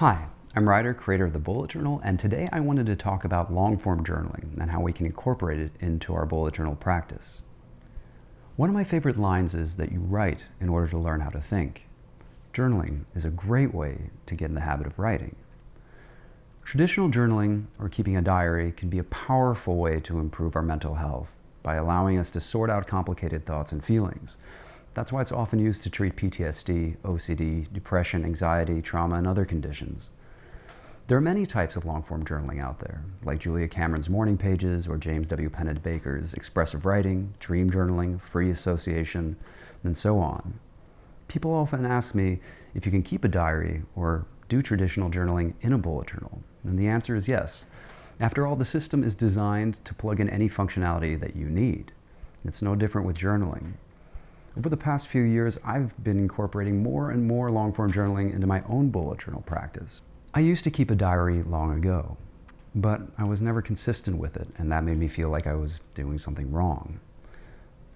Hi, I'm Ryder, creator of the Bullet Journal, and today I wanted to talk about long-form journaling and how we can incorporate it into our bullet journal practice. One of my favorite lines is that you write in order to learn how to think. Journaling is a great way to get in the habit of writing. Traditional journaling, or keeping a diary, can be a powerful way to improve our mental health by allowing us to sort out complicated thoughts and feelings. That's why it's often used to treat PTSD, OCD, depression, anxiety, trauma, and other conditions. There are many types of long-form journaling out there, like Julia Cameron's Morning Pages or James W. Pennant Baker's expressive writing, dream journaling, free association, and so on. People often ask me if you can keep a diary or do traditional journaling in a bullet journal, and the answer is yes. After all, the system is designed to plug in any functionality that you need. It's no different with journaling. Over the past few years, I've been incorporating more and more long-form journaling into my own bullet journal practice. I used to keep a diary long ago, but I was never consistent with it, and that made me feel like I was doing something wrong.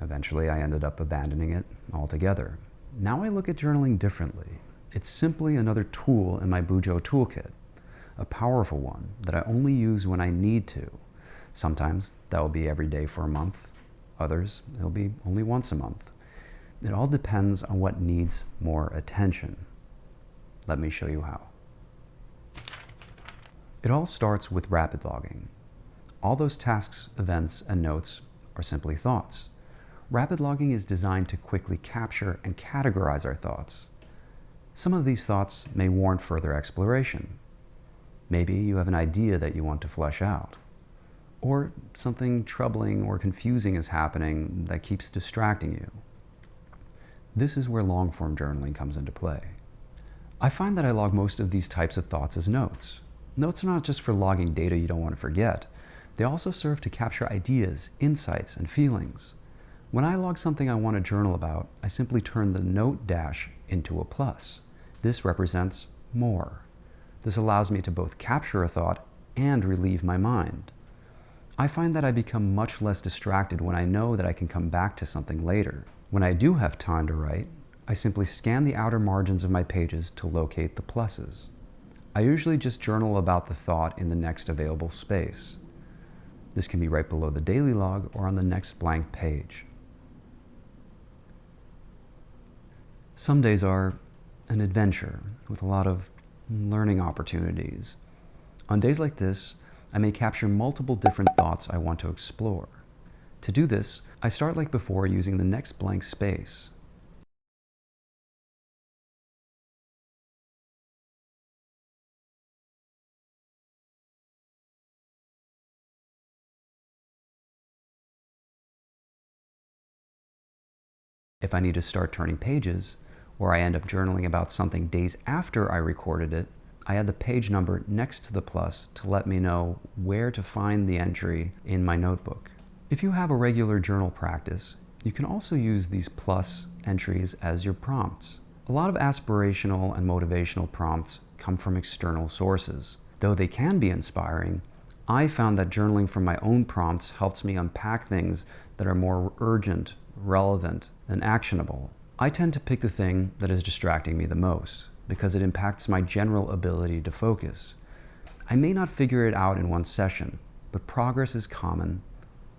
Eventually, I ended up abandoning it altogether. Now I look at journaling differently. It's simply another tool in my Bujo toolkit, a powerful one that I only use when I need to. Sometimes that will be every day for a month. Others, it'll be only once a month. It all depends on what needs more attention. Let me show you how. It all starts with rapid logging. All those tasks, events, and notes are simply thoughts. Rapid logging is designed to quickly capture and categorize our thoughts. Some of these thoughts may warrant further exploration. Maybe you have an idea that you want to flesh out. Or something troubling or confusing is happening that keeps distracting you. This is where long-form journaling comes into play. I find that I log most of these types of thoughts as notes. Notes are not just for logging data you don't want to forget. They also serve to capture ideas, insights, and feelings. When I log something I want to journal about, I simply turn the note dash into a plus. This represents more. This allows me to both capture a thought and relieve my mind. I find that I become much less distracted when I know that I can come back to something later. When I do have time to write, I simply scan the outer margins of my pages to locate the pluses. I usually just journal about the thought in the next available space. This can be right below the daily log or on the next blank page. Some days are an adventure with a lot of learning opportunities. On days like this, I may capture multiple different thoughts I want to explore. To do this, I start like before using the next blank space. If I need to start turning pages, or I end up journaling about something days after I recorded it, I add the page number next to the plus to let me know where to find the entry in my notebook. If you have a regular journal practice, you can also use these plus entries as your prompts. A lot of aspirational and motivational prompts come from external sources. Though they can be inspiring, I found that journaling from my own prompts helps me unpack things that are more urgent, relevant, and actionable. I tend to pick the thing that is distracting me the most because it impacts my general ability to focus. I may not figure it out in one session, but progress is common,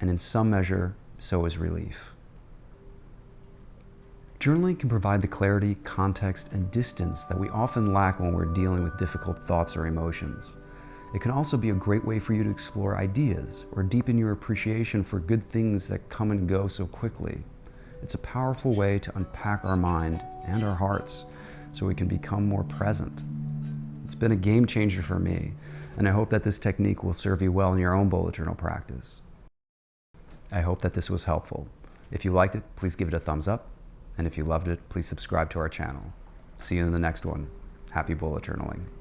and in some measure, so is relief. Journaling can provide the clarity, context, and distance that we often lack when we're dealing with difficult thoughts or emotions. It can also be a great way for you to explore ideas or deepen your appreciation for good things that come and go so quickly. It's a powerful way to unpack our mind and our hearts so we can become more present. It's been a game changer for me, and I hope that this technique will serve you well in your own bullet journal practice. I hope that this was helpful. If you liked it, please give it a thumbs up, and if you loved it, please subscribe to our channel. See you in the next one. Happy bullet journaling.